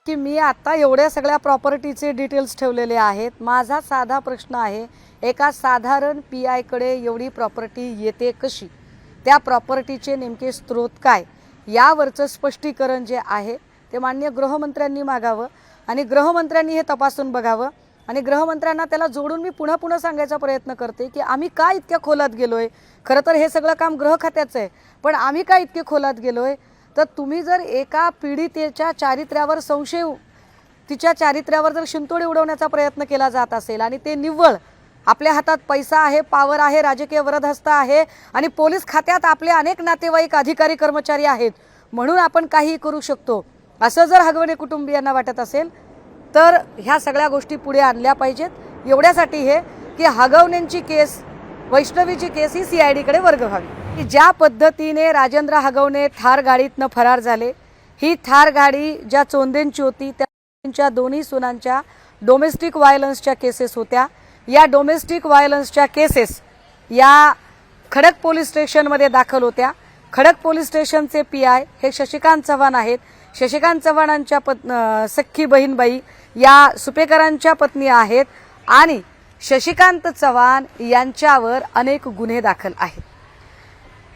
की मी आता एवढ्या सगळ्या प्रॉपर्टीचे डिटेल्स ठेवलेले आहेत। माझा साधा प्रश्न आहे, एका साधारण पीआय कडे एवढी प्रॉपर्टी येते कशी, त्या प्रॉपर्टीचे नेमके स्रोत काय, यावरचं स्पष्टीकरण जे आहे ते माननीय गृहमंत्र्यांनी मागावं आणि गृहमंत्र्यांनी हे तपासून बघावं। आणि गृहमंत्र्यांना त्याला जोडून मी पुन्हा पुन्हा सांगायचा प्रयत्न करते की आम्ही का इतक्या खोलात गेलोय। खरं तर हे सगळं काम गृह खात्याचं आहे, पण आम्ही का इतके खोलात गेलोय। तर तुम्ही जर एका पीडितेच्या चारित्र्यावर संशय, तिच्या चारित्र्यावर जर शिंतोडे उडवण्याचा प्रयत्न केला जात असेल आणि ते निव्वळ आपल्या हातात पैसा आहे, पावर आहे, राजकीय वरदहस्त आहे आणि पोलीस खात्यात आपले अनेक नातेवाईक अधिकारी कर्मचारी आहेत म्हणून आपण काही करू शकतो, असं जर हगवणे कुटुंबियांना वाटत असेल तर ह्या सगळ्या गोष्टी पुढे आणल्या पाहिजेत। एवढ्यासाठी हे की हगवण्यांची केस, वैष्णवीची केस ही CID कडे वर्ग व्हावी। ज्या पद्धतीने राजेंद्र हगवणे थार गाडीतनं फरार झाले, ही थार गाडी ज्या चोंदेंची होती त्यांच्या दोन्ही सुनांच्या डोमेस्टिक व्हायलन्सच्या केसेस होत्या। या डोमेस्टिक व्हायलन्सच्या केसेस या खडक पोलीस स्टेशनमध्ये दाखल होत्या। खडक पोलीस स्टेशनचे PI हे शशिकांत चव्हाण आहेत। शशिकांत चव्हाणांच्या सख्खी बहीणबाई या सुपेकरांच्या पत्नी आहेत आणि शशिकांत चव्हाण यांच्यावर अनेक गुन्हे दाखल आहेत।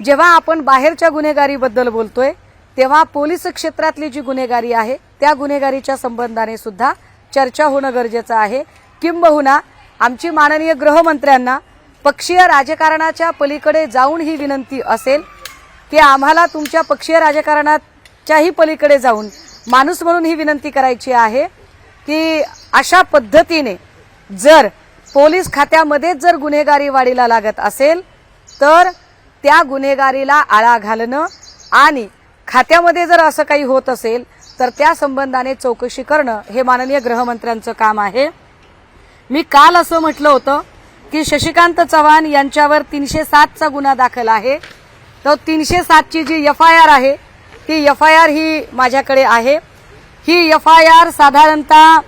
जेव्हा आपण बाहेरच्या गुन्हेगारीबद्दल बोलतोय तेव्हा पोलीस क्षेत्रातली जी गुन्हेगारी आहे त्या गुन्हेगारीच्या संबंधाने सुद्धा चर्चा होणं गरजेचं आहे। किंबहुना आमची माननीय गृहमंत्र्यांना पक्षीय राजकारणाच्या पलीकडे जाऊन ही विनंती असेल की आम्हाला तुमच्या पक्षीय राजकारणाच्याही पलीकडे जाऊन माणूस म्हणून ही विनंती करायची आहे की अशा पद्धतीने जर पोलीस खात्यामध्ये जर गुन्हेगारी वाढीला लागत असेल तर त्या गुन्हेगारीला आळा घालणं आणि खात्यामध्ये जर असं काही होत असेल तर त्या संबंधाने चौकशी करणं हे माननीय गृहमंत्र्यांचं काम आहे। मी काल असं म्हटलं होतं की शशिकांत चव्हाण यांच्यावर 307 चा गुन्हा दाखल आहे। तर 307 ची जी FIR आहे ती FIR ही माझ्याकडे आहे। ही FIR साधारणतः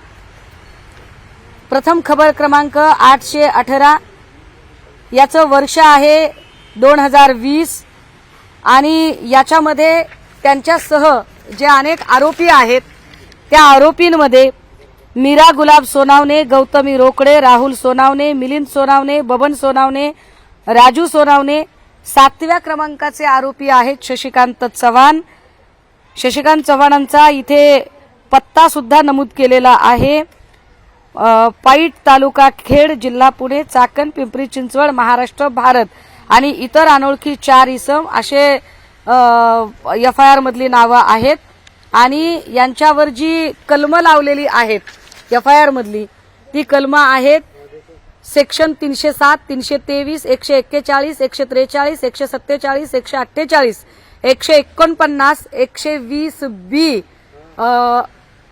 प्रथम खबर क्रमांक 818 याचं वर्ष आहे 2020 आणि याच्यामध्ये त्यांच्यासह जे अनेक आरोपी आहेत त्या आरोपींमध्ये मीरा गुलाब सोनावणे, गौतमी रोकडे, राहुल सोनावणे, मिलिंद सोनावणे, बबन सोनावणे, राजू सोनावणे, 7व्या क्रमांकाचे आरोपी आहेत शशिकांत चव्हाण। शशिकांत चव्हाणांचा इथे पत्ता सुद्धा नमूद केलेला आहे। पाईट तालुका खेड, जिल्हा पुणे, चाकण, पिंपरी चिंचवड, महाराष्ट्र, भारत आणि इतर अनोळखी 4 इसम असे FIR मधली नावं आहेत। आणि यांच्यावर जी कलमं लावलेली आहेत FIR मधली ती कलमं आहेत सेक्शन 307, 323, 141, 143, 147, 148, 149, 120B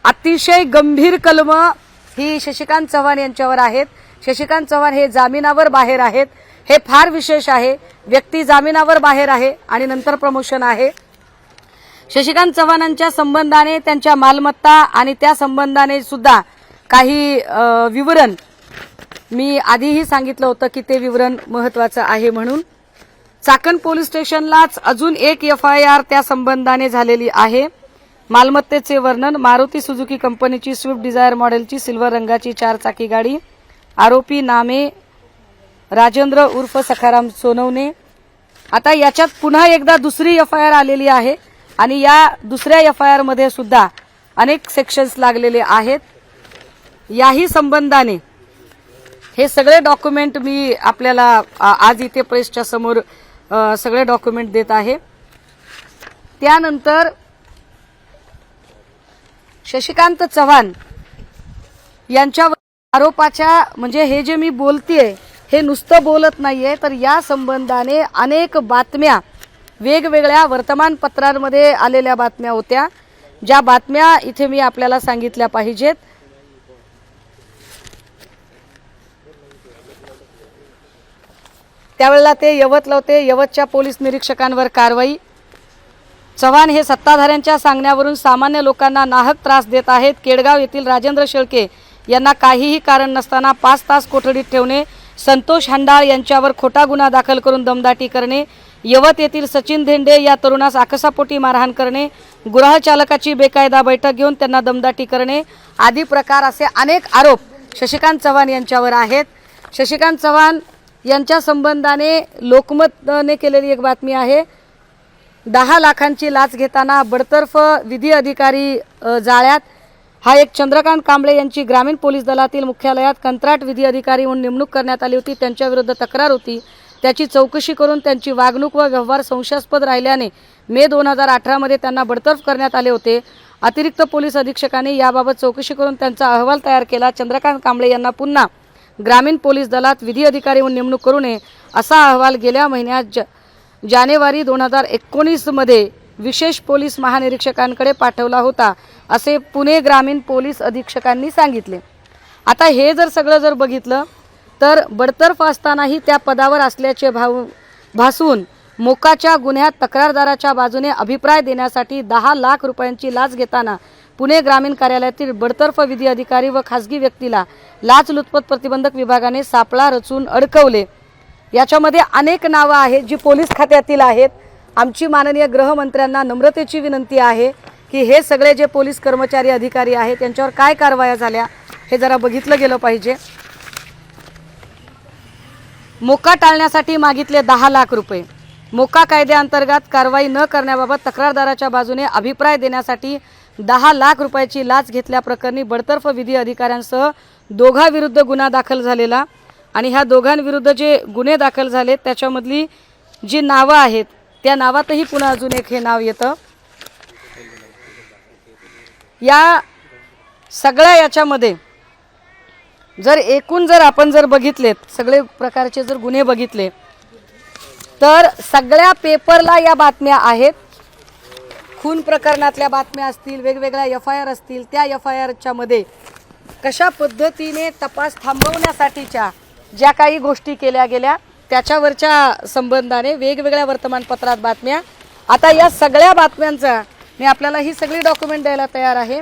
अतिशय गंभीर कलमं ही शशिकांत चव्हाण यांच्यावर आहेत। शशिकांत चव्हाण हे जामिनावर बाहेर आहेत, हे फार विशेष आहे। व्यक्ती जामिनावर बाहेर आहे आणि नंतर प्रमोशन आहे। शशिकांत चव्हाणांच्या संबंधाने त्यांच्या मालमत्ता आणि त्या संबंधाने सुद्धा काही विवरण मी आधीही सांगितलं होतं की ते विवरण महत्त्वाचं आहे म्हणून। चाकण पोलीस स्टेशनलाच अजून एक FIR त्या संबंधाने झालेली आहे। मालमत्तेचे वर्णन, मारुती सुझुकी कंपनीची स्विफ्ट डिझायर मॉडेलची सिल्वर रंगाची 4 चाकी गाडी, आरोपी नामे राजेंद्र उर्फ सखाराम सोनवणे। आता याच्यात पुन्हा एकदा दुसरी FIR आलेली आहे आणि या दुसऱ्या FIR मध्ये सुद्धा अनेक सेक्शन्स लागलेले आहेत। याही संबंधाने हे सगळे डॉक्युमेंट मी आपल्याला आज इथे प्रेसच्या समोर सगळे डॉक्युमेंट देत आहे। त्यानंतर शशिकांत चव्हाण यांच्यावर आरोपाच्या म्हणजे हे जे मी बोलतेय हे नुसतं बोलत नाहीये तर या संबंधाने अनेक बातम्या वेगवेगळ्या वर्तमानपत्रांमध्ये आलेल्या बातम्या होत्या, ज्या बातम्या इथे मी आपल्याला सांगितल्या पाहिजेत। त्यावेळेला ते यवतला होते। यवतच्या पोलीस निरीक्षकांवर कारवाई। चव्हाण हे सत्ताधाऱ्यांच्या सांगण्यावरून सामान्य लोकांना नाहक त्रास देत आहेत। केडगाव येथील राजेंद्र शेळके यांना काहीही कारण नसताना 5 तास कोठडीत ठेवणे, संतोष हंडाळ यांच्यावर खोटा गुन्हा दाखल करून दमदाटी करणे, यवत येथील सचिन धेंडे या तरुणास आकसापोटी मारहाण करणे, गृहचालकाची बेकायदा बैठक घेऊन त्यांना दमदाटी करणे आदी प्रकार असे अनेक आरोप शशिकांत चव्हाण यांच्यावर आहेत। शशिकांत चव्हाण यांच्या संबंधाने लोकमतने केलेली एक बातमी आहे। 10 लाखांची लाच घेताना बडतर्फ विधी अधिकारी जाळ्यात। हा एक चंद्रकांत कांबळे यांची ग्रामीण पोलीस दलातील मुख्यालयात कंत्राट विधी अधिकारी म्हणून नेमणूक करण्यात आली होती। त्यांच्याविरुद्ध तक्रार होती, त्याची चौकशी करून त्यांची वागणूक व व्यवहार संशयास्पद राहिल्याने मे 2018 मध्ये त्यांना बडतर्फ करण्यात आले होते। अतिरिक्त पोलीस अधीक्षकांनी याबाबत चौकशी करून त्यांचा अहवाल तयार केला। चंद्रकांत कांबळे यांना पुन्हा ग्रामीण पोलीस दलात विधी अधिकारी म्हणून नेमणूक करू नये असा अहवाल गेल्या महिन्यात जानेवारी 2019 मध्ये विशेष पोलीस महानिरीक्षकांकडे पाठवला होता, असे पुणे ग्रामीण पोलीस अधीक्षकांनी सांगितले। आता हे जर सगळं जर बघितलं तर बडतर्फ असतानाही त्या पदावर असल्याचे भासवून मोक्काच्या गुन्ह्यात तक्रारदाराच्या बाजूने अभिप्राय देण्यासाठी 10 लाख रुपयांची लाच घेताना पुणे ग्रामीण कार्यालयातील बडतर्फ विधी अधिकारी व खासगी व्यक्तीला लाचलुचपत प्रतिबंधक विभागाने सापळा रचून अडकवले। याच्यामध्ये अनेक नावं आहेत जी पोलीस खात्यातील आहेत। आमची माननीय गृहमंत्र्यांना नम्रतेची विनंती आहे की हे सगळे जे पोलीस कर्मचारी अधिकारी आहेत त्यांच्यावर काय कारवाया झाल्या हे जरा बघितलं गेलं पाहिजे। मोक्का टाळण्यासाठी मागितले 10 लाख रुपये। मोक्का कायद्याअंतर्गत कारवाई न करण्याबाबत तक्रारदाराच्या बाजूने अभिप्राय देण्यासाठी 10 लाख रुपयाची लाच घेतल्याप्रकरणी बडतर्फ विधी अधिकाऱ्यांसह दोघांविरुद्ध गुन्हा दाखल झालेला आणि ह्या दोघांविरुद्ध जे गुन्हे दाखल झाले त्याच्यामधली जी नावं आहेत त्या नावातही पुन्हा अजून एक हे नाव येतं। या सगळ्या याच्यामध्ये जर एकूण जर आपण जर बघितलेत सगळे प्रकारचे जर गुन्हे बघितले तर सगळ्या पेपरला या बातम्या आहेत। खून प्रकरणातल्या बातम्या असतील, वेगवेगळ्या FIR असतील, त्या FIRच्या मध्ये कशा पद्धतीने तपास थांबवण्यासाठीच्या ज्या काही गोष्टी केल्या गेल्या त्याच्यावरच्या संबंधाने वेगवेगळ्या वर्तमानपत्रात बातम्या। आता या सगळ्या बातम्यांचा मी आपल्याला ही सगळी डॉक्युमेंट द्यायला तयार आहे,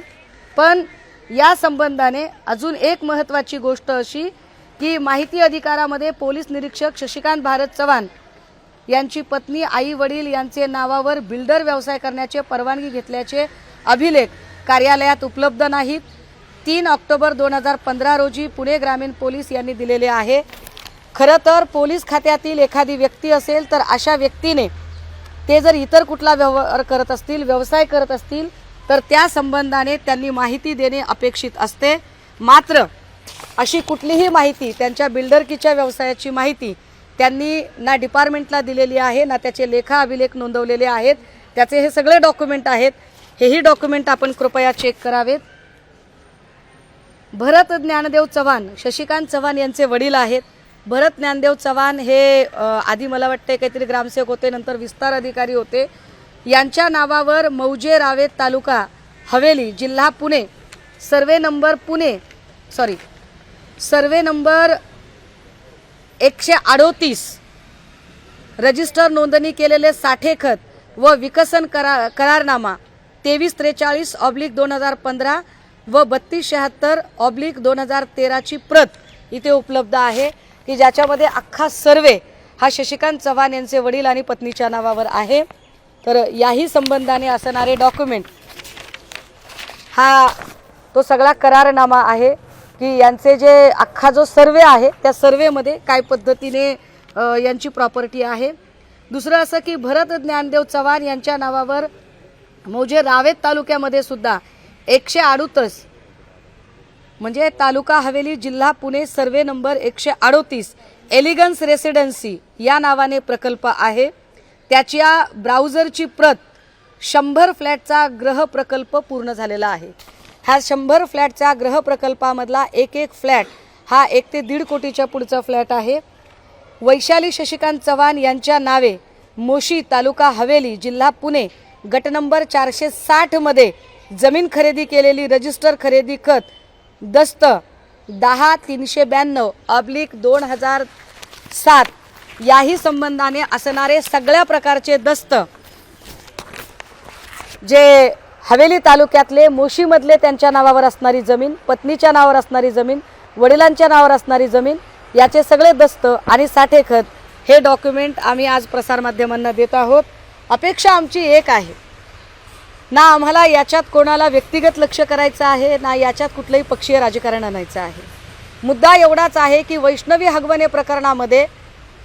पण या संबंधाने अजून एक महत्त्वाची गोष्ट अशी की माहिती अधिकारामध्ये पोलीस निरीक्षक शशिकांत भारत चव्हाण यांची पत्नी, आई वडील यांचे नावावर बिल्डर व्यवसाय करण्याचे परवानगी घेतल्याचे अभिलेख कार्यालयात उपलब्ध नाहीत। 3 ऑक्टोबर 2015 रोजी पुणे ग्रामीण पोलीस यांनी दिलेले आहे। खरं तर पोलीस खात्यातील एखादी व्यक्ती असेल तर अशा व्यक्तीने ते जर इतर कुठला व्यवहार करत असतील, व्यवसाय करत असतील तर त्या संबंधाने त्यांनी माहिती देणे अपेक्षित असते। मात्र अशी कुठलीही माहिती त्यांच्या बिल्डरकीच्या व्यवसायाची माहिती त्यांनी ना डिपार्टमेंटला दिलेली आहे ना त्याचे लेखा अभिलेख नोंदवलेले आहेत। त्याचे हे सगळे डॉक्युमेंट आहेत, हेही डॉक्युमेंट आपण कृपया चेक करावेत। भरत ज्ञानदेव चव्हाण शशिकांत चव्हाण यांचे वडील आहेत। भरत ज्ञानदेव चव्हाण हे आधी मला वाटते काहीतरी ग्रामसेवक होते, नंतर विस्तार अधिकारी होते। यांच्या नावावर मौजे रावेत तालुका हवेली जिल्हा पुणे सर्वे नंबर 138 रजिस्टर नोंदणी केलेले साठेखत व विकसन करारनामा 2343/2015 व 3276/2013 ची प्रत इथे उपलब्ध आहे की ज्याच्यामध्ये अख्खा सर्वे हा शशिकांत चव्हाण यांचे वडील आणि पत्नीच्या नावावर आहे। तर याही संबंधाने असणारे डॉक्युमेंट हा तो सगळा करारनामा आहे की यांचे जे अख्खा जो सर्वे आहे त्या सर्वेमध्ये काय पद्धतीने यांची प्रॉपर्टी आहे। दुसरं असं की भरत ज्ञानदेव चव्हाण यांच्या नावावर मौजे रावेत तालुक्यामध्ये सुद्धा 138 म्हणजे तालुका हवेली जिल्हा Pune survey number 138 elegance residency या नावाने प्रकल्प आहे। त्याच्या ब्राउझरची प्रत 100 फ्लॅटचा गृह प्रकल्प पूर्ण झालेला आहे। ह्या 100 फ्लॅटच्या गृह प्रकल्पामधला एक फ्लॅट हा 1 ते 1.5 कोटीच्या पुढचा फ्लॅट आहे। वैशाली शशिकांत चव्हाण यांच्या नावे मोशी तालुका हवेली जिल्हा पुणे गट नंबर 460 मध्ये जमीन खरेदी केलेली रजिस्टर खरेदी खत दस्त 10-392/2007 याही संबंधाने असणारे सगळ्या प्रकारचे दस्त जे हवेली तालुक्यातले मोशीमधले त्यांच्या नावावर असणारी जमीन, पत्नीच्या नावावर असणारी जमीन, वडिलांच्या नावावर असणारी जमीन याचे सगळे दस्त आणि साठेखत हे डॉक्युमेंट आम्ही आज प्रसारमाध्यमांना देत आहोत। अपेक्षा आमची एक आहे, ना आम्हाला याच्यात कोणाला व्यक्तिगत लक्ष करायचं आहे, ना याच्यात कुठलंही पक्षीय राजकारण आणायचं आहे। मुद्दा एवढाच आहे की वैष्णवी हगवणे प्रकरणामध्ये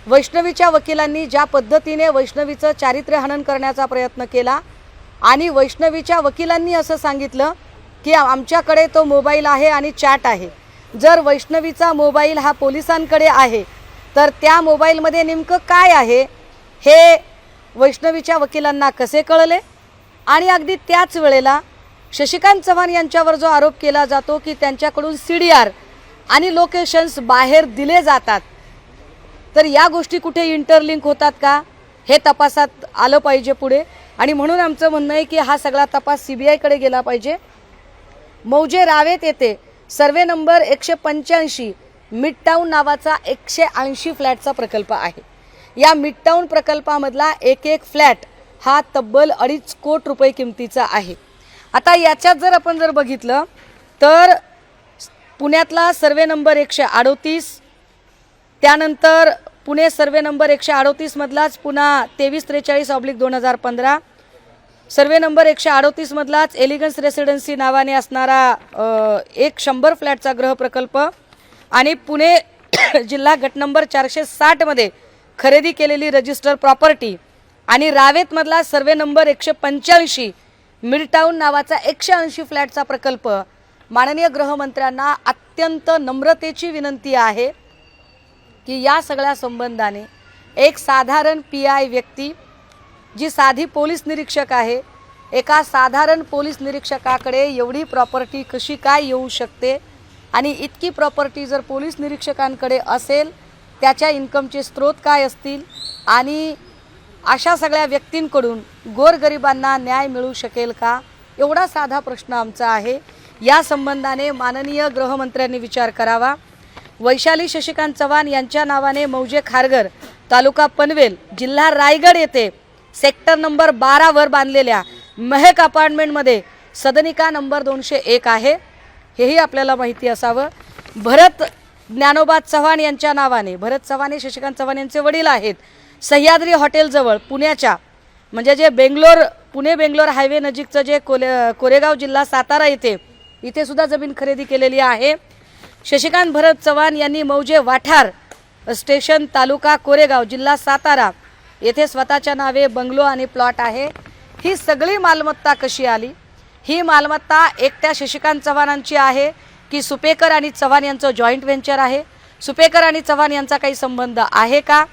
वैष्णवीच्या वकिलांनी ज्या पद्धतीने वैष्णवीचं चारित्र्य हनन करण्याचा प्रयत्न केला आणि वैष्णवीच्या वकिलांनी असं सांगितलं की आमच्याकडे तो मोबाईल आहे आणि चॅट आहे। जर वैष्णवीचा मोबाईल हा पोलिसांकडे आहे तर त्या मोबाईलमध्ये नेमकं काय आहे हे वैष्णवीच्या वकिलांना कसे कळले? आणि अगदी त्याच वेळेला शशिकांत चव्हाण यांच्यावर जो आरोप केला जातो की त्यांच्याकडून CDR आणि लोकेशन्स बाहेर दिले जातात, तर या गोष्टी कुठे इंटरलिंक होतात का हे तपासात आलं पाहिजे पुढे। आणि म्हणून आमचं म्हणणं आहे की हा सगळा तपास CBI कडे गेला पाहिजे। मौजे रावेत येथे सर्वे नंबर 185 मिडटाऊन नावाचा 180 फ्लॅटचा प्रकल्प आहे। या मिडटाऊन प्रकल्पामधला एक एक फ्लॅट हा तब्बल 2.5 कोटी रुपये किमतीचा आहे। आता याच्यात जर आपण बघितलं तर पुण्यातला सर्वे नंबर 138, त्यानंतर पुणे सर्वे नंबर 138 मधलाच पुन्हा 2343/2015, सर्वे नंबर 138 मधलाच एलिगन्स रेसिडेन्सी नावाने असणारा 100 फ्लॅटचा गृह प्रकल्प आणि पुणे जिल्हा गट नंबर 460 मध्ये खरेदी केलेली रजिस्टर प्रॉपर्टी आणि रावेत मधला सर्वे नंबर 185 मिडटाऊन नावाचा 180 फ्लॅटचा प्रकल्प। माननीय गृहमंत्र्यांना अत्यंत नम्रतेची विनंती आहे की या सगळ्या संबंधाने एक साधारण PI व्यक्ती जी साधी पोलीस निरीक्षक आहे, एका साधारण पोलीस निरीक्षकाकडे एवढी प्रॉपर्टी कशी काय येऊ शकते आणि इतकी प्रॉपर्टी जर पोलीस निरीक्षकांकडे असेल त्याच्या इन्कमचे स्रोत काय असतील आणि अशा सगळ्या व्यक्तींकडून गोरगरिबांना न्याय मिळू शकेल का, एवढा साधा प्रश्न आमचा आहे। या संबंधाने माननीय गृहमंत्र्यांनी विचार करावा। वैशाली शशिकांत चव्हाण यांच्या नावाने मौजे खारघर तालुका पनवेल जिल्हा रायगड येथे सेक्टर नंबर 12 वर बांधलेल्या महक अपार्टमेंटमध्ये सदनिका नंबर 201 आहे, हेही आपल्याला माहिती असावं। भरत ज्ञानोबा चव्हाण यांच्या नावाने, भरत चव्हाण हे शशिकांत चव्हाण यांचे वडील आहेत, सह्याद्री हॉटेलजवळ पुण्याच्या म्हणजे जे पुणे बेंगलोर हायवे नजीकचं जे कोरेगाव जिल्हा सातारा इथे सुद्धा जमीन खरेदी केलेली आहे। शशिकांत भरत चव्हाण यांनी मौजे वाठार स्टेशन तालुका कोरेगाव जिल्हा सातारा येथे स्वतःच्या नावे बंगलो आणि प्लॉट आहे। ही सगळी मालमत्ता कशी आली? ही मालमत्ता एकट्या शशिकांत चव्हाणांची आहे की सुपेकर आणि चव्हाण यांचं जॉईंट व्हेंचर आहे? सुपेकर आणि चव्हाण यांचा काही संबंध आहे का?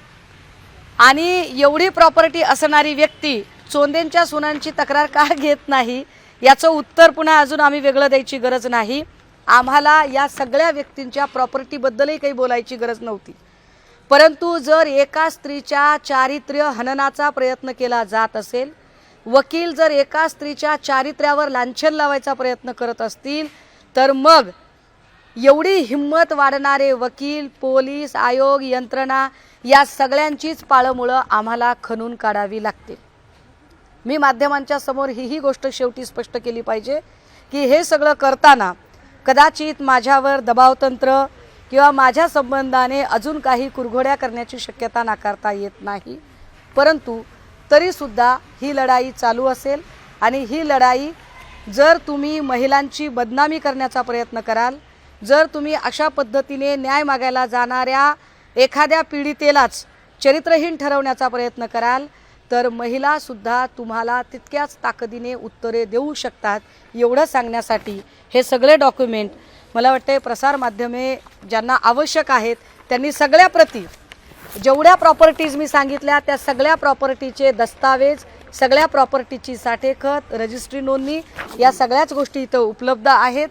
आणि एवढी प्रॉपर्टी असणारी व्यक्ती चोंदेंच्या सुनांची तक्रार का घेत नाही याचं उत्तर पुन्हा अजून आम्ही वेगळं द्यायची गरज नाही। आम्हाला या सगळ्या व्यक्तींच्या प्रॉपर्टीबद्दलही काही बोलायची गरज नव्हती, परंतु जर एका स्त्रीच्या चारित्र्य हननाचा प्रयत्न केला जात असेल, वकील जर एका स्त्रीच्या चारित्र्यावर लांछन लावायचा प्रयत्न करत असतील, तर मग एवढी हिंमत वाढणारे वकील, पोलीस आयोग, यंत्रणा या सगळ्यांचीच पाळमुळं आम्हाला खणून काढावी लागते। मी माध्यमांच्या समोर ही गोष्ट शेवटी स्पष्ट केली पाहिजे की हे सगळं करताना कदाचित माझ्यावर दबावतंत्र किंवा माझ्या संबंधाने अजून काही कुरघोड्या करण्याची शक्यता नाकारता येत नाही, परंतु तरीसुद्धा ही लढाई चालू असेल आणि ही लढाई जर तुम्ही महिलांची बदनामी करण्याचा प्रयत्न कराल, जर तुम्ही अशा पद्धतीने न्याय मागायला जाणाऱ्या एखाद्या पीडितेलाच चरित्रहीन ठरवण्याचा प्रयत्न कराल, तर महिलासुद्धा तुम्हाला तितक्याच ताकदीने उत्तरे देऊ शकतात। एवढं सांगण्यासाठी हे सगळे डॉक्युमेंट मला वाटते प्रसार माध्यमे ज्यांना आवश्यक आहेत त्यांनी सगळ्या प्रती, जेवढ्या प्रॉपर्टीज मी सांगितल्या त्या सगळ्या प्रॉपर्टीचे दस्तावेज, सगळ्या प्रॉपर्टीची साठेखत, रजिस्ट्री नोंदणी या सगळ्याच गोष्टी इथं उपलब्ध आहेत।